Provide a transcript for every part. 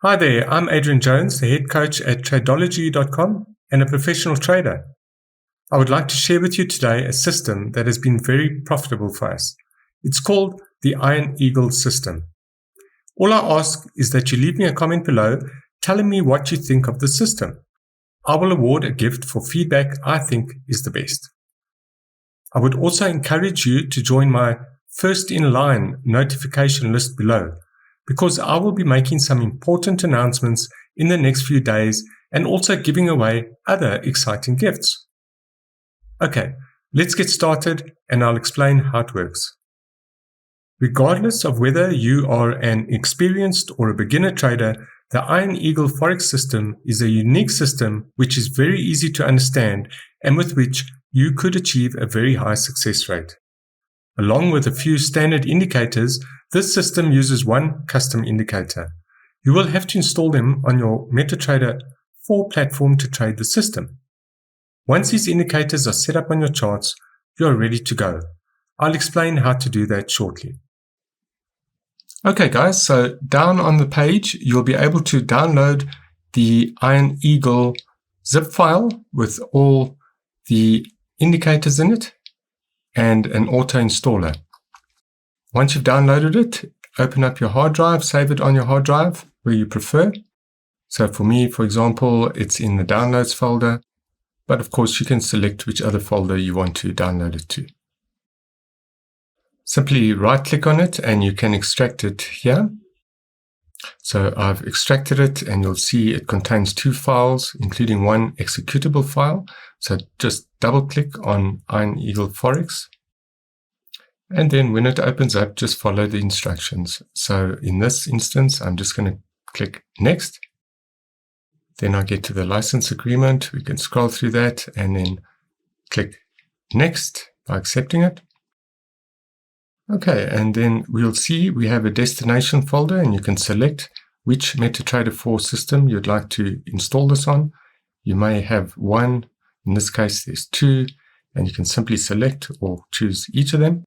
Hi there, I'm Adrian Jones, the head coach at Tradeology.com and a professional trader. I would like to share with you today a system that has been very profitable for us. It's called the Iron Eagle system. All I ask is that you leave me a comment below telling me what you think of the system. I will award a gift for feedback I think is the best. I would also encourage you to join my first in line notification list below, because I will be making some important announcements in the next few days and also giving away other exciting gifts. Okay, let's get started and I'll explain how it works. Regardless of whether you are an experienced or a beginner trader, the Iron Eagle Forex system is a unique system which is very easy to understand and with which you could achieve a very high success rate. Along with a few standard indicators, this system uses one custom indicator. You will have to install them on your MetaTrader 4 platform to trade the system. Once these indicators are set up on your charts, you are ready to go. I'll explain how to do that shortly. Okay guys, so down on the page, you'll be able to download the Iron Eagle zip file with all the indicators in it and an auto installer. Once you've downloaded it, open up your hard drive, save it on your hard drive where you prefer. So for me, for example, it's in the downloads folder, but of course you can select which other folder you want to download it to. Simply right click on it and you can extract it here. So I've extracted it and you'll see it contains 2 files, including one executable file. So just double click on Iron Eagle Forex. And then when it opens up, just follow the instructions. So in this instance, I'm just going to click Next. Then I get to the license agreement. We can scroll through that and then click Next by accepting it. Okay, and then we'll see we have a destination folder and you can select which MetaTrader 4 system you'd like to install this on. You may have one, in this case there's 2, and you can simply select or choose each of them.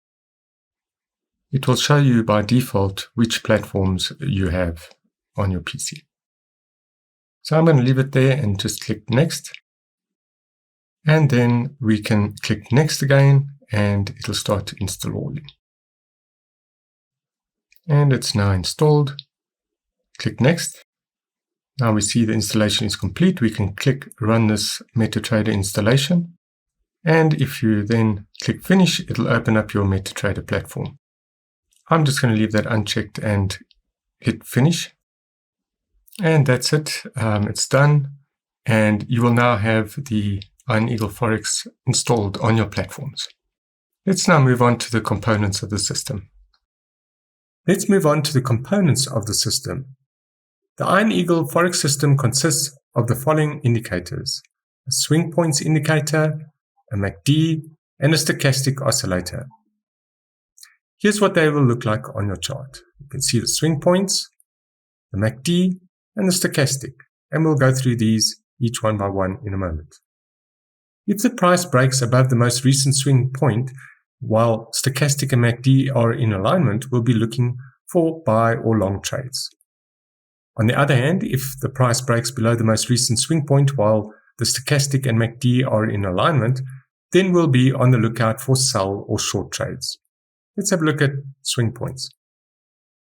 It will show you by default which platforms you have on your PC. So I'm going to leave it there and just click Next. And then we can click Next again and it'll start to installing. And it's now installed. Click Next. Now we see the installation is complete. We can click Run this MetaTrader installation. And if you then click Finish, it'll open up your MetaTrader platform. I'm just going to leave that unchecked and hit Finish. And that's it. It's done. And you will now have the Iron Eagle Forex installed on your platforms. Let's now move on to the components of the system. Let's move on to the components of the system. The Iron Eagle Forex system consists of the following indicators: a swing points indicator, a MACD, and a stochastic oscillator. Here's what they will look like on your chart. You can see the swing points, the MACD, and the stochastic, and we'll go through these each one by one in a moment. If the price breaks above the most recent swing point, while stochastic and MACD are in alignment, we'll be looking for buy or long trades. On the other hand, if the price breaks below the most recent swing point while the stochastic and MACD are in alignment, then we'll be on the lookout for sell or short trades. Let's have a look at swing points.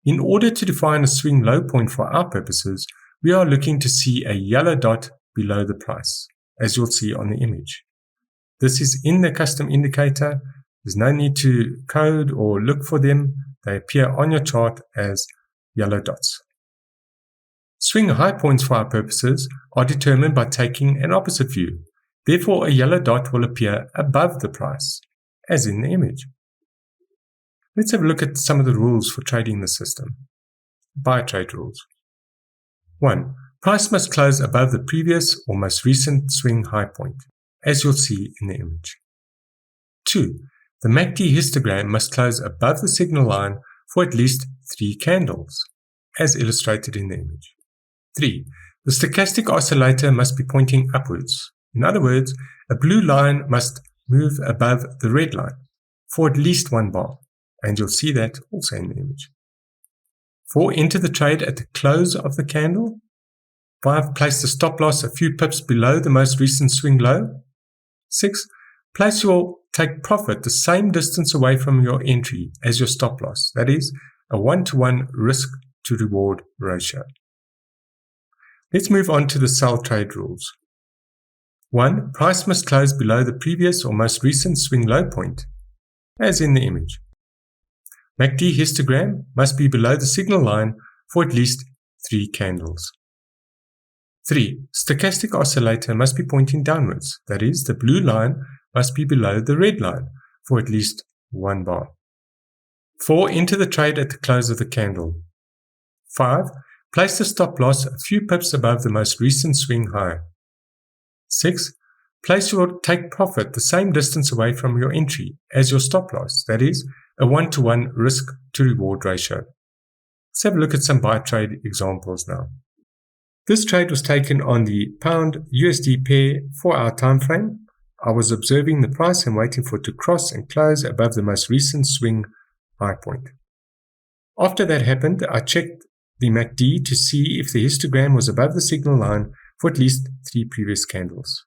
In order to define a swing low point for our purposes, we are looking to see a yellow dot below the price, as you'll see on the image. This is in the custom indicator. There's no need to code or look for them. They appear on your chart as yellow dots. Swing high points for our purposes are determined by taking an opposite view. Therefore, a yellow dot will appear above the price, as in the image. Let's have a look at some of the rules for trading the system. Buy trade rules. 1. Price must close above the previous or most recent swing high point, as you'll see in the image. 2. The MACD histogram must close above the signal line for at least 3 candles, as illustrated in the image. 3. The stochastic oscillator must be pointing upwards. In other words, a blue line must move above the red line for at least 1 bar, and you'll see that also in the image. 4. Enter the trade at the close of the candle. 5. Place the stop loss a few pips below the most recent swing low. 6. Place your take profit the same distance away from your entry as your stop loss. That is, a 1-to-1 risk to reward ratio. Let's move on to the sell trade rules. 1. Price must close below the previous or most recent swing low point, as in the image. MACD histogram must be below the signal line for at least 3 candles. 3. Stochastic oscillator must be pointing downwards. That is, the blue line must be below the red line for at least 1 bar. 4. Enter the trade at the close of the candle. 5. Place the stop loss a few pips above the most recent swing high. 6. Place your take profit the same distance away from your entry as your stop loss. That is, a 1-to-1 risk to reward ratio. Let's have a look at some buy trade examples now. This trade was taken on the pound USD pair 4-hour time frame. I was observing the price and waiting for it to cross and close above the most recent swing high point. After that happened, I checked the MACD to see if the histogram was above the signal line for at least 3 previous candles.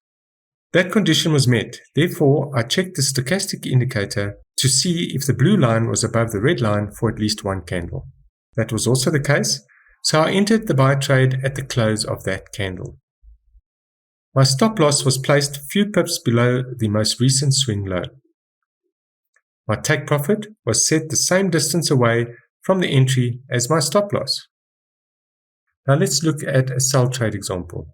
That condition was met. Therefore, I checked the stochastic indicator to see if the blue line was above the red line for at least 1 candle. That was also the case, so I entered the buy trade at the close of that candle. My stop loss was placed a few pips below the most recent swing low. My take profit was set the same distance away from the entry as my stop loss. Now let's look at a sell trade example.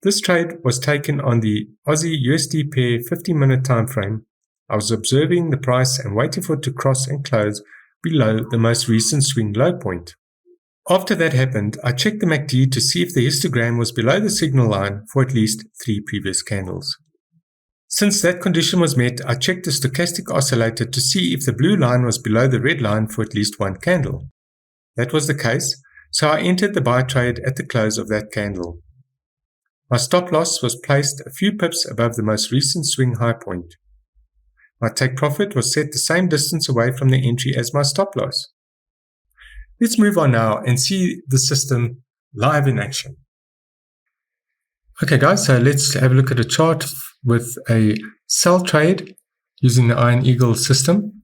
This trade was taken on the Aussie USD pair 15-minute time frame. I was observing the price and waiting for it to cross and close below the most recent swing low point. After that happened, I checked the MACD to see if the histogram was below the signal line for at least 3 previous candles. Since that condition was met, I checked the stochastic oscillator to see if the blue line was below the red line for at least 1 candle. That was the case, so I entered the buy trade at the close of that candle. My stop loss was placed a few pips above the most recent swing high point. My take profit was set the same distance away from the entry as my stop loss. Let's move on now and see the system live in action. Okay guys, so let's have a look at a chart with a sell trade using the Iron Eagle system.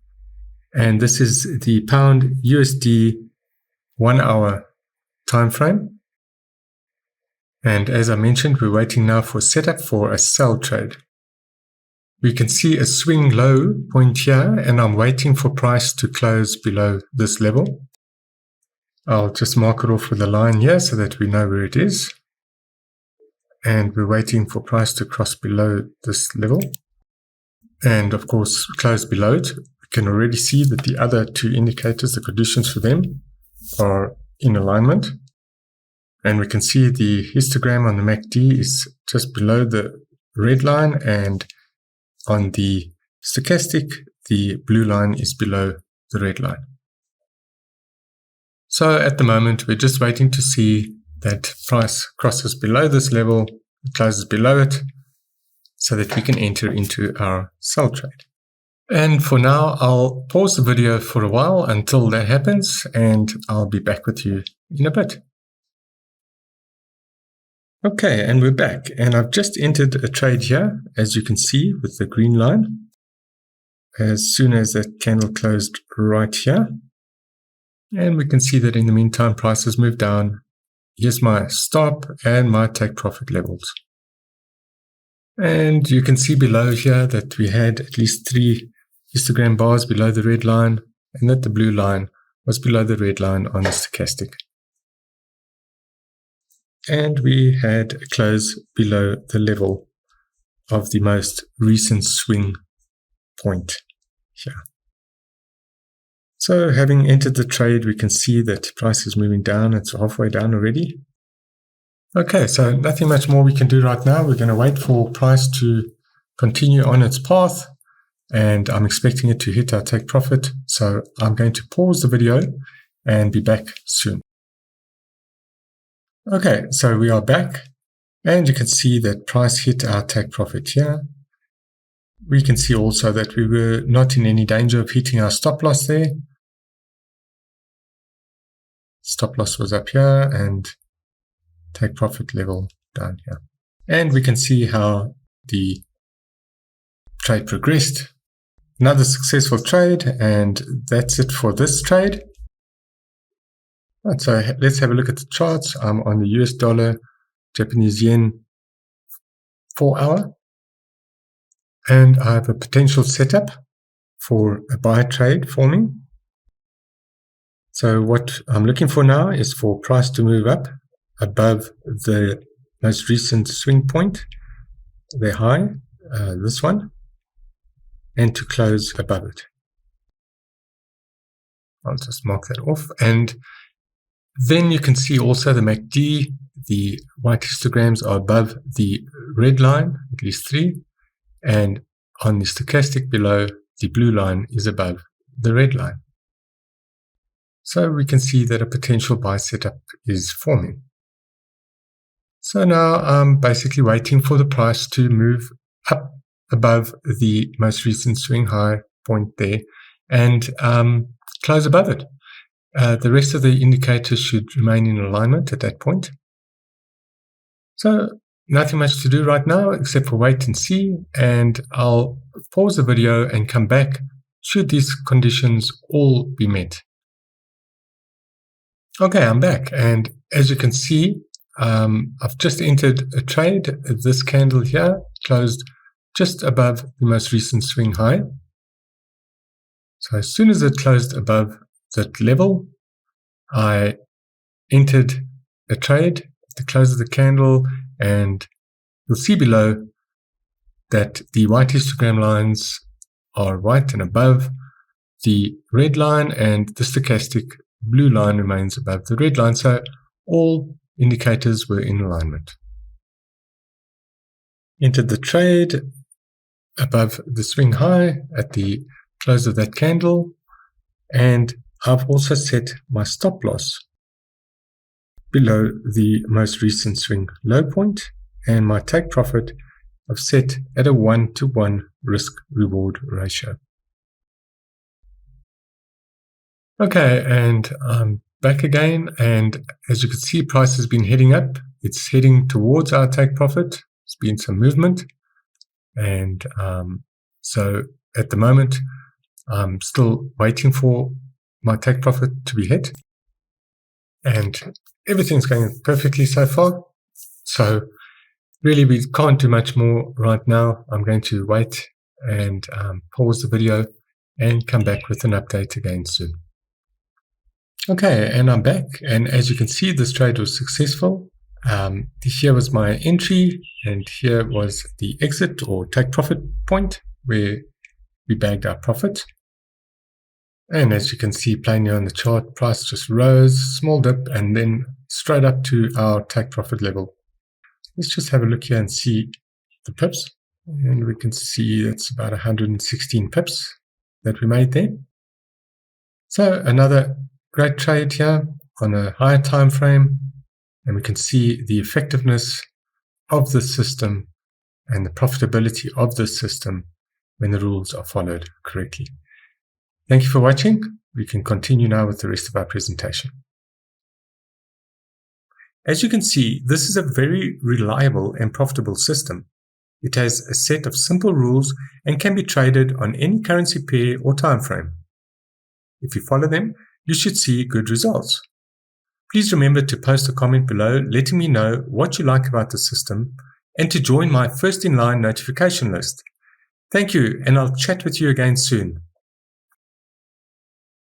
And this is the pound USD 1-hour time frame. And as I mentioned, we're waiting now for setup for a sell trade. We can see a swing low point here, and I'm waiting for price to close below this level. I'll just mark it off with a line here so that we know where it is. And we're waiting for price to cross below this level. And of course, close below it. We can already see that the other 2 indicators, the conditions for them, are in alignment. And we can see the histogram on the MACD is just below the red line, and on the stochastic, the blue line is below the red line. So at the moment, we're just waiting to see that price crosses below this level, closes below it, so that we can enter into our sell trade. And for now, I'll pause the video for a while until that happens, and I'll be back with you in a bit. Okay, and we're back, and I've just entered a trade here, as you can see with the green line. As soon as that candle closed right here, and we can see that in the meantime, price has moved down. Here's my stop and my take profit levels. And you can see below here that we had at least 3 histogram bars below the red line, and that the blue line was below the red line on the stochastic. And we had a close below the level of the most recent swing point here. So having entered the trade, we can see that price is moving down. It's halfway down already. Okay, so nothing much more we can do right now. We're going to wait for price to continue on its path, and I'm expecting it to hit our take profit. So I'm going to pause the video and be back soon. Okay, so we are back, and you can see that price hit our take profit here. We can see also that we were not in any danger of hitting our stop loss there. stop loss was up here and take profit level down here. And we can see how the trade progressed. Another successful trade, and that's it for this trade. Right, so let's have a look at the charts. I'm on the US dollar, Japanese yen 4 hour, and I have a potential setup for a buy trade forming. So what I'm looking for now is for price to move up above the most recent swing point, the high, this one, and to close above it. I'll just mark that off. And then you can see also the MACD, the white histograms are above the red line, at least 3, and on the stochastic below, the blue line is above the red line. So we can see that a potential buy setup is forming. So now I'm basically waiting for the price to move up above the most recent swing high point there and close above it. The rest of the indicators should remain in alignment at that point. So nothing much to do right now except for wait and see, and I'll pause the video and come back should these conditions all be met. Okay, I'm back, and as you can see, I've just entered a trade. This candle here closed just above the most recent swing high. So as soon as it closed above that level, I entered a trade at the close of the candle, and you'll see below that the white histogram lines are white and above the red line, and the stochastic blue line remains above the red line. So all indicators were in alignment. Entered the trade above the swing high at the close of that candle, and I've also set my stop loss below the most recent swing low point, and my take profit I've set at a 1-to-1 risk reward ratio. Okay, and I'm back again, and as you can see, price has been heading up. It's heading towards our take profit. There's been some movement, and so at the moment I'm still waiting for my take profit to be hit, and everything's going perfectly so far. So really we can't do much more right now. I'm going to wait and pause the video and come back with an update again soon. Okay, and I'm back, and as you can see, this trade was successful. Here was my entry, and here was the exit or take profit point where we bagged our profit. And as you can see plainly on the chart, price just rose, small dip, and then straight up to our take profit level. Let's just have a look here and see the pips, and we can see that's about 116 pips that we made there. So another great trade here on a higher time frame, and we can see the effectiveness of the system and the profitability of the system when the rules are followed correctly. Thank you for watching. We can continue now with the rest of our presentation. As you can see, this is a very reliable and profitable system. It has a set of simple rules and can be traded on any currency pair or time frame. If you follow them, you should see good results. Please remember to post a comment below letting me know what you like about the system and to join my first in line notification list. Thank you, and I'll chat with you again soon.